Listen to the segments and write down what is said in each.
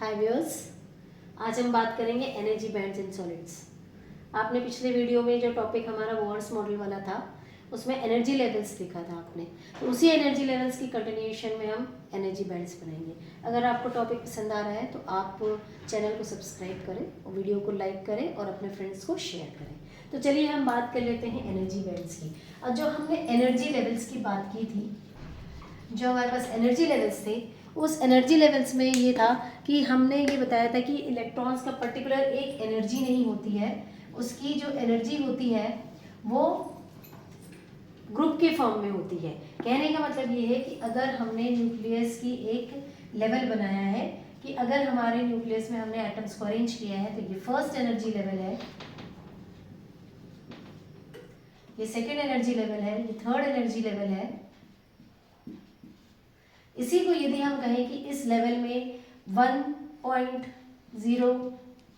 हाय viewers, आज हम बात करेंगे एनर्जी बैंड्स इन सॉलिड्स। आपने पिछले वीडियो में जो टॉपिक हमारा बोर्स मॉडल वाला था उसमें एनर्जी लेवल्स देखा था आपने, तो उसी एनर्जी लेवल्स की कंटिन्यूएशन में हम एनर्जी बैंड्स बनाएंगे। अगर आपको टॉपिक पसंद आ रहा है तो आप चैनल को सब्सक्राइब करें और वीडियो को लाइक करें और अपने फ्रेंड्स को शेयर करें। तो चलिए हम बात कर लेते हैं एनर्जी बैंड्स की। और जो हमने एनर्जी लेवल्स की बात की थी, जो हमारे पास एनर्जी लेवल्स थे, उस एनर्जी लेवल्स में ये था कि हमने ये बताया था कि इलेक्ट्रॉन्स का पर्टिकुलर एक एनर्जी नहीं होती है, उसकी जो एनर्जी होती है वो ग्रुप के फॉर्म में होती है। कहने का मतलब ये है कि अगर हमने न्यूक्लियस की एक लेवल बनाया है कि अगर हमारे न्यूक्लियस में हमने एटम्स को अरेंज किया है तो ये फर्स्ट एनर्जी लेवल है, ये सेकेंड एनर्जी लेवल है, ये थर्ड एनर्जी लेवल है। इसी को यदि हम कहें कि इस लेवल में 1.0,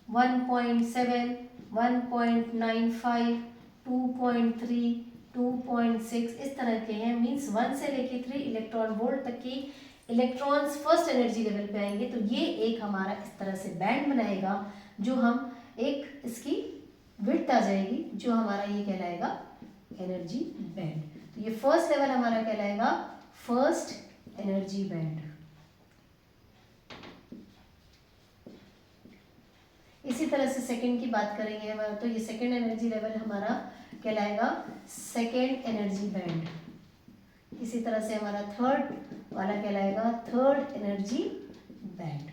1.7, 1.95, 2.3, 2.6 इस तरह के हैं, मीन्स 1 से लेके 3 इलेक्ट्रॉन वोल्ट तक की इलेक्ट्रॉन्स फर्स्ट एनर्जी लेवल पे आएंगे। तो ये एक हमारा इस तरह से बैंड बनाएगा, जो हम एक इसकी विड्थ आ जाएगी, जो हमारा ये कहलाएगा एनर्जी बैंड। तो ये फर्स्ट लेवल हमारा कहलाएगा फर्स्ट एनर्जी बैंड। इसी तरह से सेकंड की बात करेंगे हमारा, तो ये सेकंड एनर्जी लेवल हमारा कहलाएगा सेकंड एनर्जी बैंड। इसी तरह से हमारा थर्ड वाला कहलाएगा थर्ड एनर्जी बैंड।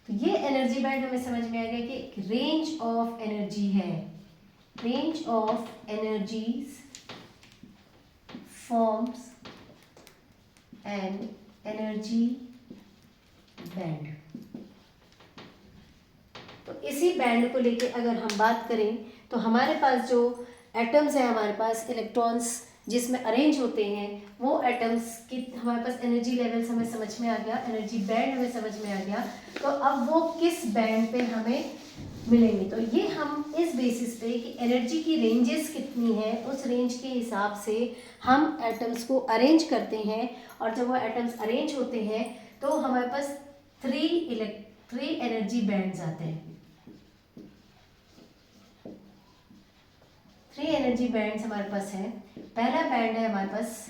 तो ये एनर्जी बैंड हमें समझ में आ गया कि एक रेंज ऑफ एनर्जी है, range of energies forms and energy band. तो इसी बैंड को लेके अगर हम बात करें तो हमारे पास जो एटम्स हैं, हमारे पास इलेक्ट्रॉन्स जिसमें अरेंज होते हैं, वो एटम्स की हमारे पास एनर्जी लेवल्स हमें समझ में आ गया, एनर्जी बैंड हमें समझ में आ गया। तो अब वो किस बैंड पे हमें मिलेंगे, तो ये हम इस बेसिस पे कि एनर्जी की रेंजेस कितनी है उस रेंज के हिसाब से हम एटम्स को अरेंज करते हैं। और जब वो एटम्स अरेंज होते हैं तो हमारे पास थ्री एनर्जी बैंड्स आते हैं। थ्री एनर्जी बैंड्स हमारे पास है। पहला बैंड है हमारे पास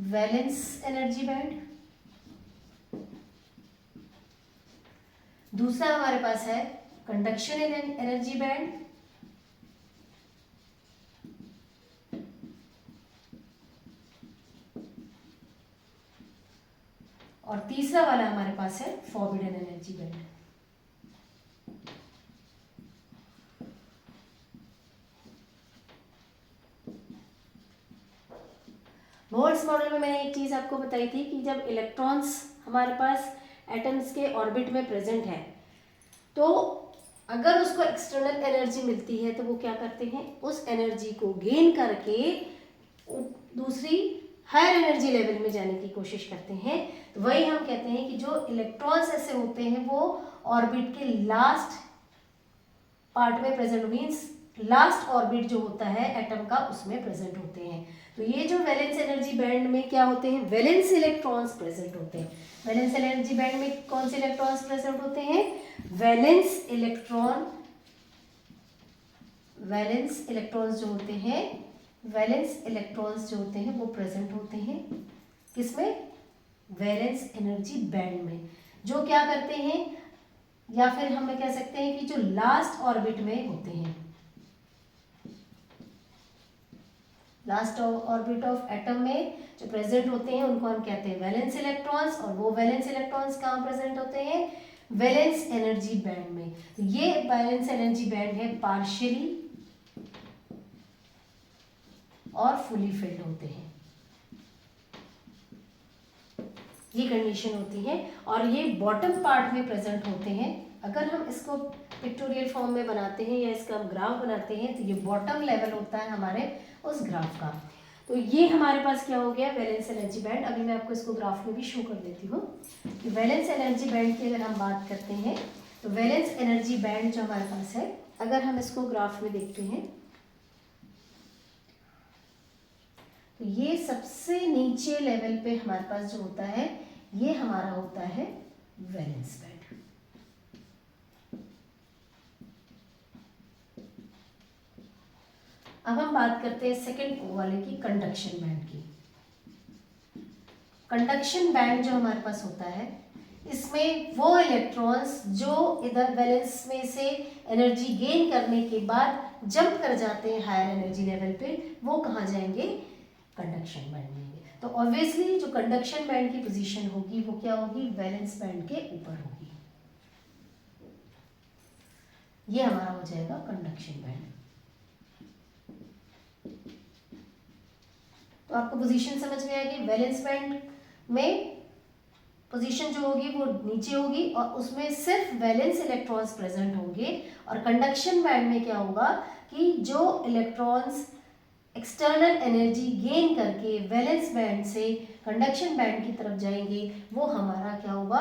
वैलेंस एनर्जी बैंड, दूसरा हमारे पास है कंडक्शन एनर्जी बैंड, और तीसरा वाला हमारे पास है forbidden energy band. Bohr's model में मैंने एक चीज आपको बताई थी कि जब इलेक्ट्रॉन्स हमारे पास एटम्स के ऑर्बिट में प्रेजेंट है तो अगर उसको एक्सटर्नल एनर्जी मिलती है तो वो क्या करते हैं, उस एनर्जी को गेन करके दूसरी हायर एनर्जी लेवल में जाने की कोशिश करते हैं। तो वही हम कहते हैं कि जो इलेक्ट्रॉन्स ऐसे होते हैं वो ऑर्बिट के लास्ट पार्ट में प्रेजेंट, मीन्स लास्ट ऑर्बिट जो होता है एटम का उसमें प्रेजेंट होते हैं। तो ये जो वैलेंस एनर्जी बैंड में क्या होते हैं, वैलेंस इलेक्ट्रॉन्स प्रेजेंट होते हैं। वैलेंस एनर्जी बैंड में कौन से इलेक्ट्रॉन्स प्रेजेंट होते हैं, वैलेंस इलेक्ट्रॉन्स जो होते हैं, वैलेंस इलेक्ट्रॉन्स जो होते हैं वो प्रेजेंट होते हैं किसमें, वैलेंस एनर्जी बैंड में, जो क्या करते हैं, या फिर हम कह सकते हैं कि जो लास्ट ऑर्बिट में होते हैं, लास्ट ऑर्बिट ऑफ एटम में जो प्रेजेंट होते हैं उनको हम कहते हैं वैलेंस इलेक्ट्रॉन्स। और वो वैलेंस इलेक्ट्रॉन्स कहाँ प्रेजेंट होते हैं, वैलेंस एनर्जी बैंड में। तो ये वैलेंस एनर्जी बैंड है पार्शियली और फुली फिल्ड होते हैं, ये कंडीशन होती है। और ये बॉटम पार्ट में प्रेजेंट होते हैं। अगर हम इसको पिक्टोरियल फॉर्म में बनाते हैं या इसका ग्राफ बनाते हैं तो ये बॉटम लेवल होता है हमारे उस ग्राफ का। तो ये हमारे पास क्या हो गया, वैलेंस एनर्जी बैंड। अभी मैं आपको इसको ग्राफ में भी शो कर देती हूँ कि वैलेंस एनर्जी बैंड की अगर हम बात करते हैं तो वैलेंस एनर्जी बैंड जो हमारे पास है, अगर हम इसको ग्राफ में देखते हैं तो ये सबसे नीचे लेवल पे हमारे पास जो होता है ये हमारा होता है वैलेंस बैंड। अब हम बात करते हैं सेकंड वाले की, कंडक्शन बैंड की। कंडक्शन बैंड जो हमारे पास होता है, इसमें वो इलेक्ट्रॉन्स जो इधर वैलेंस में से एनर्जी गेन करने के बाद जंप कर जाते हैं हायर एनर्जी लेवल पे, वो कहाँ जाएंगे? कंडक्शन बैंड में। तो ऑब्वियसली जो कंडक्शन बैंड की पोजीशन होगी वो क्या होगी? वैलेंस बैंड के ऊपर होगी। ये हमारा हो जाएगा कंडक्शन बैंड। तो आपको पोजीशन समझ में आएगी। वैलेंस बैंड में पोजीशन जो होगी वो नीचे होगी और उसमें सिर्फ वैलेंस इलेक्ट्रॉन्स प्रेजेंट होंगे। और कंडक्शन बैंड में क्या होगा कि जो इलेक्ट्रॉन्स एक्सटर्नल एनर्जी गेन करके वैलेंस बैंड से कंडक्शन बैंड की तरफ जाएंगे, वो हमारा क्या होगा?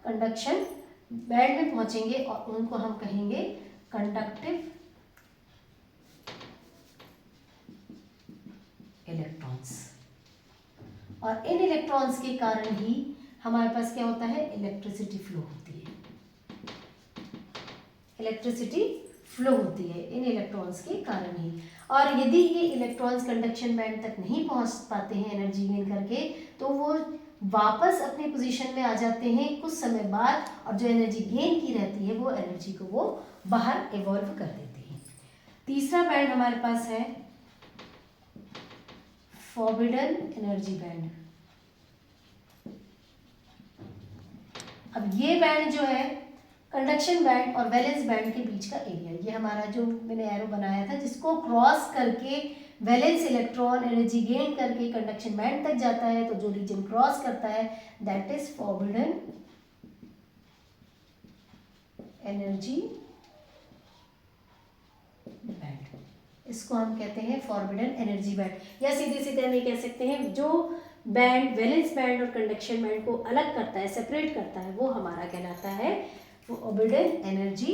कंडक्शन बैंड में पहुंचेंगे और उनको हम कहेंगे कंडक्टिव इलेक्ट्रॉन्स। और इन इलेक्ट्रॉन्स के कारण ही हमारे पास क्या होता है? इलेक्ट्रिसिटी फ्लो होती है। इलेक्ट्रिसिटी फ्लो होती है इन इलेक्ट्रॉन्स के कारण ही। और यदि ये इलेक्ट्रॉन्स कंडक्शन बैंड तक नहीं पहुंच पाते हैं एनर्जी गेन करके, तो वो वापस अपनी पोजीशन में आ जाते हैं कुछ समय बाद, और जो एनर्जी गेन की रहती है वो एनर्जी को वो बाहर इवॉल्व कर देते हैं। तीसरा बैंड हमारे पास है फॉरबिडन एनर्जी बैंड। अब ये बैंड जो है कंडक्शन बैंड और वैलेंस बैंड के बीच का एरिया, ये हमारा जो मैंने एरो बनाया था, जिसको क्रॉस करके वैलेंस इलेक्ट्रॉन एनर्जी गेन करके कंडक्शन बैंड तक जाता है, तो जो रीजन क्रॉस करता है that is forbidden energy band. इसको हम कहते हैं फॉरबिडन एनर्जी बैंड। या सीधे सीधे हम ये कह सकते हैं जो बैंड वैलेंस बैंड और कंडक्शन बैंड को अलग करता है, सेपरेट करता है, वो हमारा कहलाता है फॉरबिडन एनर्जी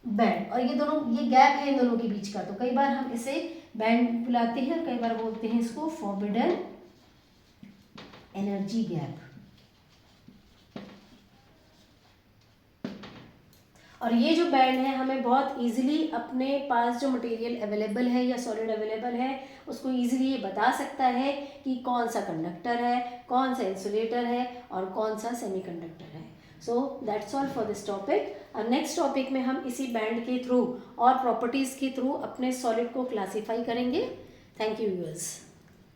बैंड। और ये दोनों, ये गैप है इन दोनों के बीच का, तो कई बार हम इसे बैंड बुलाते हैं और कई बार बोलते हैं इसको फॉरबिडन एनर्जी गैप। और ये जो बैंड है हमें बहुत इजीली अपने पास जो मटेरियल अवेलेबल है या सॉलिड अवेलेबल है उसको इजीली ये बता सकता है कि कौन सा कंडक्टर है, कौन सा इंसुलेटर है और कौन सा सेमीकंडक्टर है। So that's all for this topic. अब नेक्स्ट टॉपिक में हम इसी बैंड के थ्रू और प्रॉपर्टीज़ के थ्रू अपने सॉलिड को क्लासीफाई करेंगे। Thank you viewers.